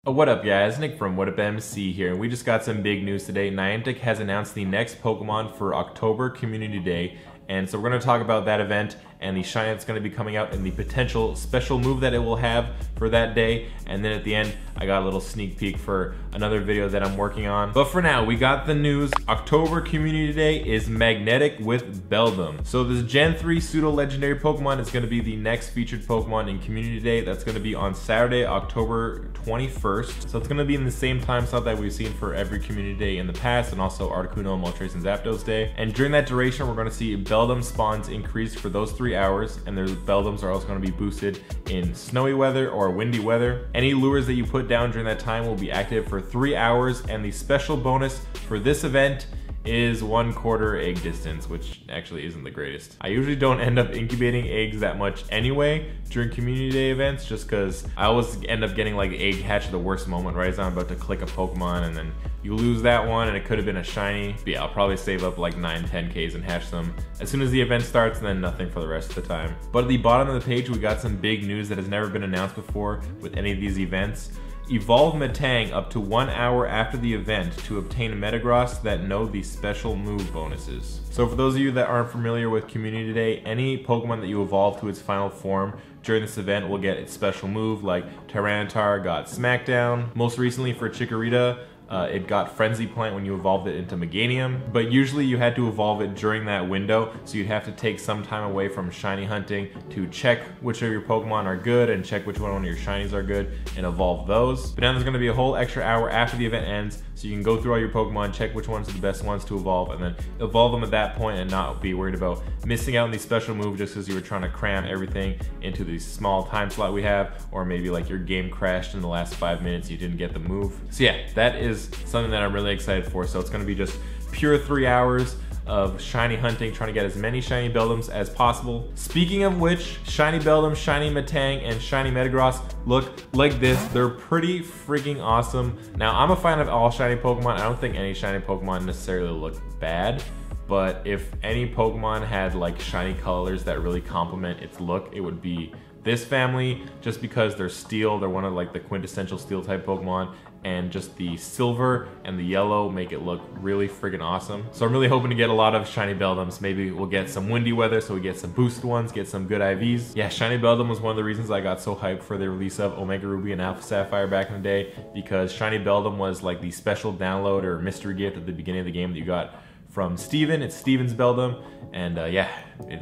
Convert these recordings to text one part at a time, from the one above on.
What up guys, Nick from What Up MC here, and we just got some big news today. Niantic has announced the next Pokemon for October Community Day, and so we're going to talk about that event and the shiny that's going to be coming out and the potential special move that it will have for that day. And then at the end, I got a little sneak peek for another video that I'm working on. But for now, we got the news. October Community Day is magnetic with Beldum. So this Gen 3 pseudo-legendary Pokemon is going to be the next featured Pokemon in Community Day. That's going to be on Saturday, October 21st. So it's going to be in the same time slot that we've seen for every Community Day in the past, and also Articuno, Moltres, and Zapdos Day. And during that duration, we're going to see Beldum spawns increase for those 3 hours, and their Beldums are also going to be boosted in snowy weather or windy weather. Any lures that you put down during that time will be active for 3 hours, and the special bonus for this event is 1/4 egg distance, which actually isn't the greatest. I usually don't end up incubating eggs that much anyway during Community Day events, just because I always end up getting like egg hatch at the worst moment, right as I'm about to click a Pokemon, and then you lose that one and it could have been a shiny. But yeah, I'll probably save up like 9-10 Ks and hatch them as soon as the event starts, and then nothing for the rest of the time. But at the bottom of the page, we got some big news that has never been announced before with any of these events. Evolve Metang up to 1 hour after the event to obtain Metagross that know the special move bonuses. So for those of you that aren't familiar with Community Day, any Pokemon that you evolve to its final form during this event will get its special move, like Tyranitar got Smackdown. Most recently for Chikorita, it got Frenzy Plant when you evolved it into Meganium, but usually you had to evolve it during that window, so you'd have to take some time away from shiny hunting to check which of your Pokemon are good and check which one of your shinies are good and evolve those. But now there's going to be a whole extra hour after the event ends, so you can go through all your Pokemon, check which ones are the best ones to evolve, and then evolve them at that point and not be worried about missing out on the special move just because you were trying to cram everything into the small time slot we have, or maybe like your game crashed in the last 5 minutes, you didn't get the move. So yeah, that is something that I'm really excited for. So it's going to be just pure 3 hours of shiny hunting, trying to get as many shiny Beldums as possible. Speaking of which, shiny Beldum, shiny Metang, and shiny Metagross look like this. They're pretty freaking awesome. Now, I'm a fan of all shiny Pokemon. I don't think any shiny Pokemon necessarily look bad, but if any Pokemon had like shiny colors that really complement its look, it would be this family, just because they're steel. They're one of like the quintessential steel type Pokemon, and just the silver and the yellow make it look really friggin' awesome. So I'm really hoping to get a lot of shiny Beldums. Maybe we'll get some windy weather, so we get some boosted ones, get some good IVs. Yeah, shiny Beldum was one of the reasons I got so hyped for the release of Omega Ruby and Alpha Sapphire back in the day, because shiny Beldum was like the special download or mystery gift at the beginning of the game that you got from Steven. It's Steven's Beldum, and yeah,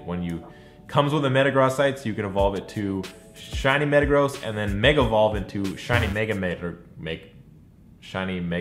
when you comes with a Metagross site, so you can evolve it to shiny Metagross and then Mega Evolve into shiny Mega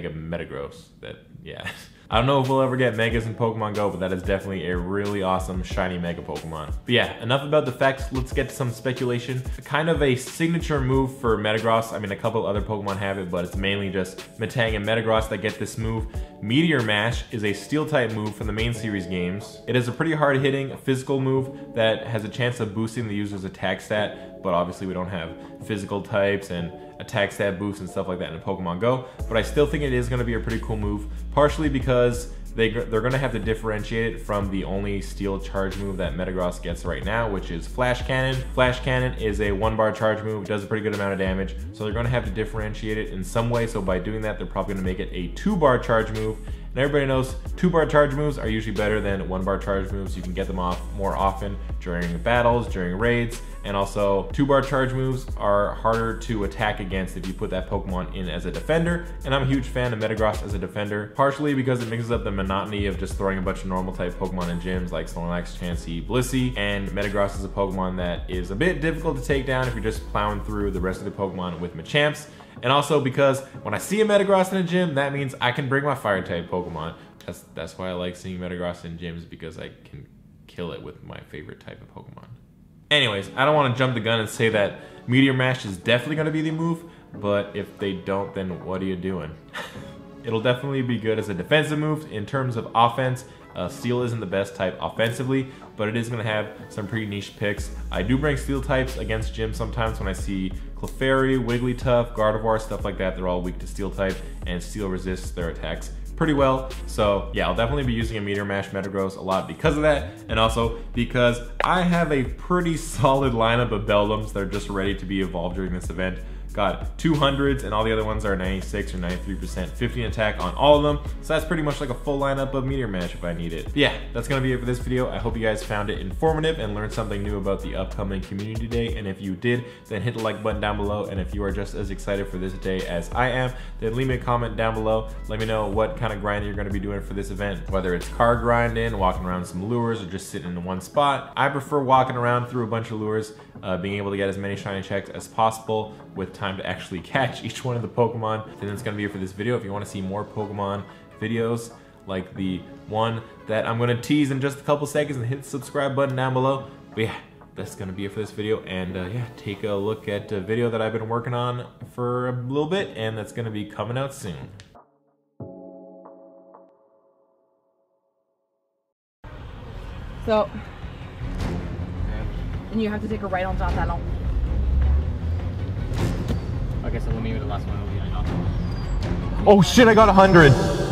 Metagross. That, yeah. I don't know if we'll ever get Megas in Pokemon Go, but that is definitely a really awesome shiny Mega Pokemon. But yeah, enough about the facts. Let's get to some speculation. Kind of a signature move for Metagross. I mean, a couple other Pokemon have it, but it's mainly just Metang and Metagross that get this move. Meteor Mash is a steel type move from the main series games. It is a pretty hard hitting physical move that has a chance of boosting the user's attack stat, but obviously we don't have physical types and attack stat boosts and stuff like that in Pokemon Go. But I still think it is going to be a pretty cool move, partially because they're going to have to differentiate it from the only steel charge move that Metagross gets right now, which is Flash Cannon. Flash Cannon is a 1-bar charge move. It does a pretty good amount of damage, so they're going to have to differentiate it in some way. So by doing that, they're probably going to make it a 2-bar charge move. And everybody knows 2-bar charge moves are usually better than 1-bar charge moves. You can get them off more often during battles, during raids, and also 2-bar charge moves are harder to attack against if you put that Pokemon in as a defender. And I'm a huge fan of Metagross as a defender, partially because it mixes up the monotony of just throwing a bunch of normal type Pokemon in gyms like Snorlax, Chansey, Blissey, and Metagross is a Pokemon that is a bit difficult to take down if you're just plowing through the rest of the Pokemon with Machamps. And also because when I see a Metagross in a gym, that means I can bring my fire type Pokemon. That's why I like seeing Metagross in gyms, because I can kill it with my favorite type of Pokemon. Anyways, I don't want to jump the gun and say that Meteor Mash is definitely going to be the move, but if they don't, then what are you doing? It'll definitely be good as a defensive move. In terms of offense, Steel isn't the best type offensively, but it is going to have some pretty niche picks. I do bring Steel types against gym sometimes when I see Clefairy, Wigglytuff, Gardevoir, stuff like that. They're all weak to Steel type, and Steel resists their attacks pretty well. So yeah, I'll definitely be using a Meteor Mash Metagross a lot because of that, and also because I have a pretty solid lineup of Beldums that are just ready to be evolved during this event. got 200s, and all the other ones are 96 or 93%, 15 attack on all of them. So that's pretty much like a full lineup of Meteor Mash if I need it. But yeah, that's gonna be it for this video. I hope you guys found it informative and learned something new about the upcoming Community Day. And if you did, then hit the like button down below. And if you are just as excited for this day as I am, then leave me a comment down below. Let me know what kind of grinding you're gonna be doing for this event, whether it's card grinding, walking around some lures, or just sitting in one spot. I prefer walking around through a bunch of lures, being able to get as many shiny checks as possible with time to actually catch each one of the Pokemon. And that's gonna be it for this video. If you wanna see more Pokemon videos like the one that I'm gonna tease in just a couple seconds, and hit the subscribe button down below. But yeah, that's gonna be it for this video. And yeah, take a look at a video that I've been working on for a little bit, and that's gonna be coming out soon. So, and you have to take a right on top panel. Okay, so let me do the last one. Oh shit, I got 100.